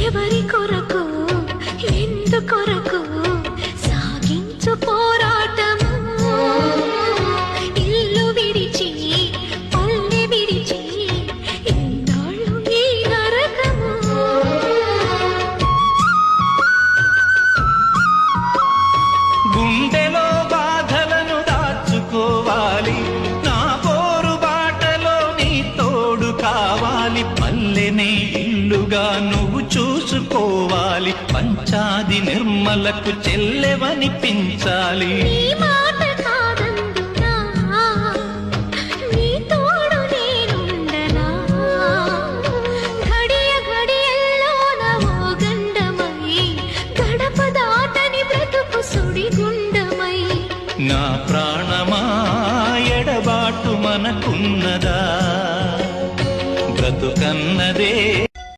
ఎవరి కొరకు ఎందుకొరకు సాగించు పోరాటము ఇల్లు విడిచి పల్లె విడిచి ఎన్నాళ్ళు ఈ నరకము గుండెలో బాధలను దాచుకోవాలి నా పోరు బాటలో నీ తోడు కావాలి పల్లెనే ఇల్లుగా నువ్వు చూసుకోవాలి పంచాది నిర్మలకు చెల్లెవనిపించాలి